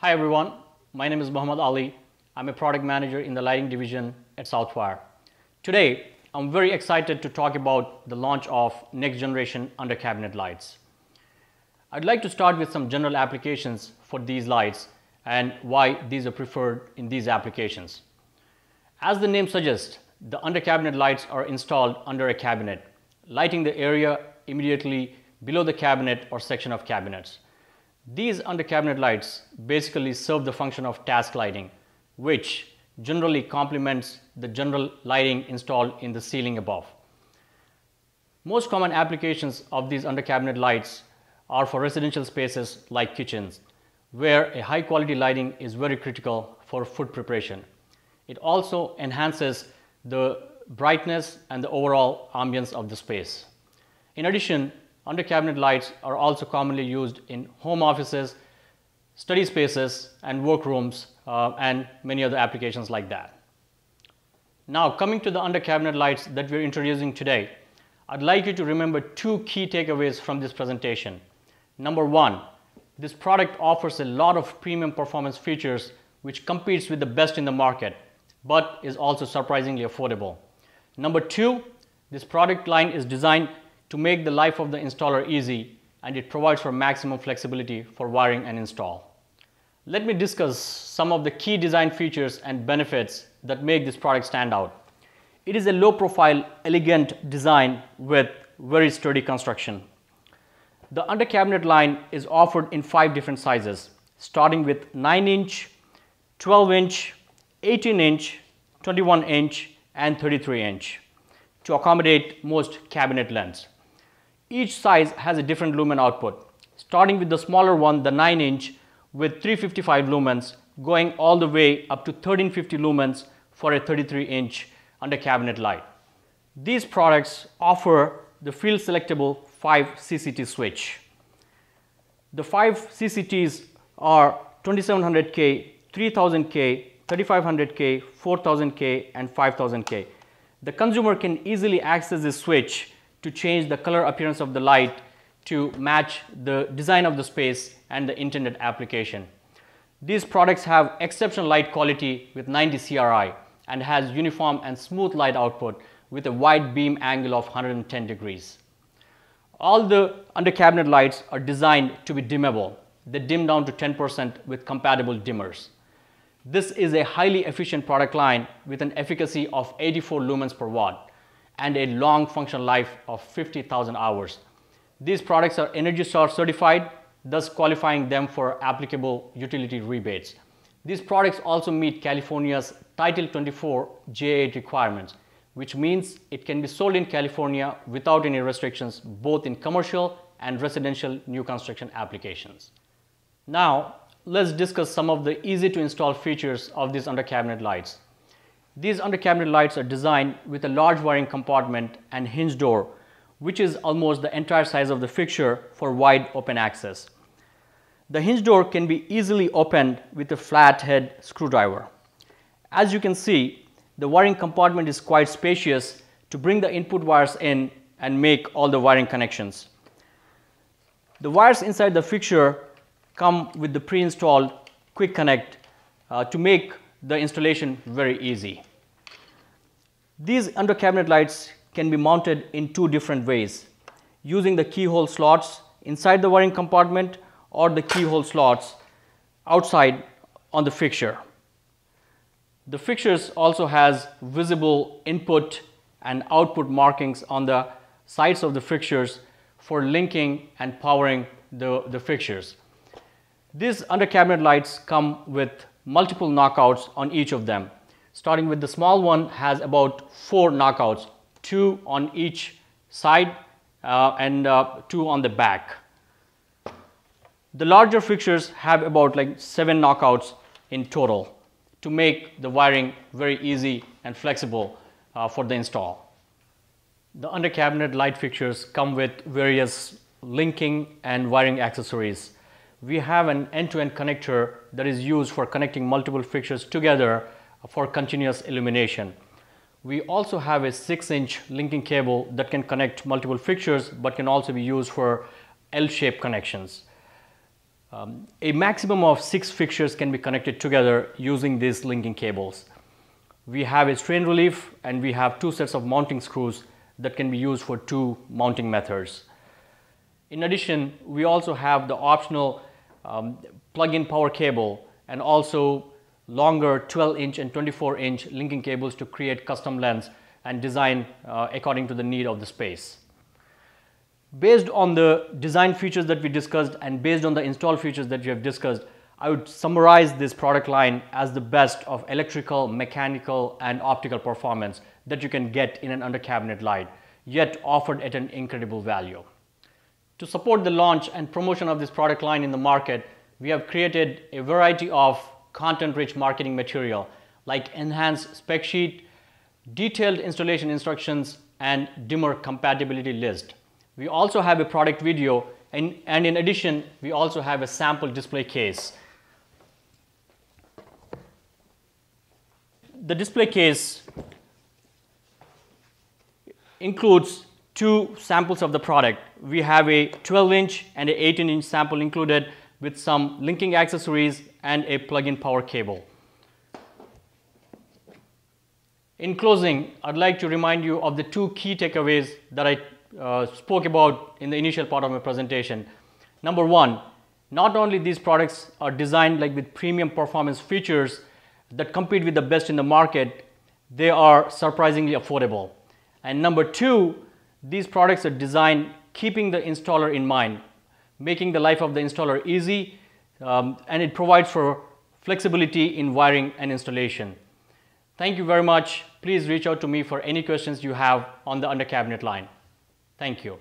Hi everyone, my name is Muhammad Ali. I'm a product manager in the lighting division at Southwire. Today, I'm very excited to talk about the launch of next generation under cabinet lights. I'd like to start with some general applications for these lights and why these are preferred in these applications. As the name suggests, the under cabinet lights are installed under a cabinet, lighting the area immediately below the cabinet or section of cabinets. These under cabinet lights basically serve the function of task lighting, which generally complements the general lighting installed in the ceiling above. Most common applications of these under cabinet lights are for residential spaces like kitchens, where a high quality lighting is very critical for food preparation. It also enhances the brightness and the overall ambience of the space. In addition, under cabinet lights are also commonly used in home offices, study spaces and workrooms and many other applications like that. Now coming to the under cabinet lights that we're introducing today, I'd like you to remember two key takeaways from this presentation. Number one, this product offers a lot of premium performance features which competes with the best in the market, but is also surprisingly affordable. Number two, this product line is designed to make the life of the installer easy, and it provides for maximum flexibility for wiring and install. Let me discuss some of the key design features and benefits that make this product stand out. It is a low profile, elegant design with very sturdy construction. The under cabinet line is offered in 5 different sizes, starting with 9-inch, 12-inch, 18-inch, 21-inch and 33-inch to accommodate most cabinet lengths. Each size has a different lumen output, starting with the smaller one, the 9-inch with 355 lumens, going all the way up to 1350 lumens for a 33-inch under cabinet light. These products offer the field selectable 5 CCT switch. The 5 CCTs are 2700K, 3000K, 3500K, 4000K and 5000K. The consumer can easily access this switch to change the color appearance of the light to match the design of the space and the intended application. These products have exceptional light quality with 90 CRI and has uniform and smooth light output with a wide beam angle of 110 degrees. All the under cabinet lights are designed to be dimmable. They dim down to 10% with compatible dimmers. This is a highly efficient product line with an efficacy of 84 lumens per watt and a long functional life of 50,000 hours. These products are Energy Star certified, thus qualifying them for applicable utility rebates. These products also meet California's Title 24 J8 requirements, which means it can be sold in California without any restrictions, both in commercial and residential new construction applications. Now, let's discuss some of the easy to install features of these under cabinet lights. These under cabinet lights are designed with a large wiring compartment and hinge door, which is almost the entire size of the fixture for wide open access. The hinge door can be easily opened with a flat head screwdriver. As you can see, the wiring compartment is quite spacious to bring the input wires in and make all the wiring connections. The wires inside the fixture come with the pre-installed quick connect to make the installation very easy. These under cabinet lights can be mounted in 2 different ways, using the keyhole slots inside the wiring compartment or the keyhole slots outside on the fixture. The fixtures also has visible input and output markings on the sides of the fixtures for linking and powering the fixtures. These under cabinet lights come with multiple knockouts on each of them. Starting with the small one has about 4 knockouts, 2 on each side and 2 on the back. The larger fixtures have about 7 knockouts in total to make the wiring very easy and flexible for the install. The under cabinet light fixtures come with various linking and wiring accessories. We have an end-to-end connector that is used for connecting multiple fixtures together for continuous illumination. We also have a 6-inch linking cable that can connect multiple fixtures but can also be used for L-shaped connections. A maximum of 6 fixtures can be connected together using these linking cables. We have a strain relief and we have 2 sets of mounting screws that can be used for 2 mounting methods. In addition, we also have the optional plug-in power cable and also longer 12-inch and 24-inch linking cables to create custom lengths and design according to the need of the space. Based on the design features that we discussed and based on the install features that we have discussed, I would summarize this product line as the best of electrical, mechanical and optical performance that you can get in an under cabinet light, yet offered at an incredible value. To support the launch and promotion of this product line in the market, we have created a variety of content-rich marketing material like enhanced spec sheet, detailed installation instructions and dimmer compatibility list. We also have a product video and in addition, we also have a sample display case. The display case includes 2 samples of the product. We have a 12-inch and an 18-inch sample included with some linking accessories and a plug-in power cable. In closing, I'd like to remind you of the 2 key takeaways that I spoke about in the initial part of my presentation. Number 1, not only these products are designed with premium performance features that compete with the best in the market, they are surprisingly affordable. And number 2, these products are designed keeping the installer in mind, making the life of the installer easy, and it provides for flexibility in wiring and installation. Thank you very much. Please reach out to me for any questions you have on the under cabinet line. Thank you.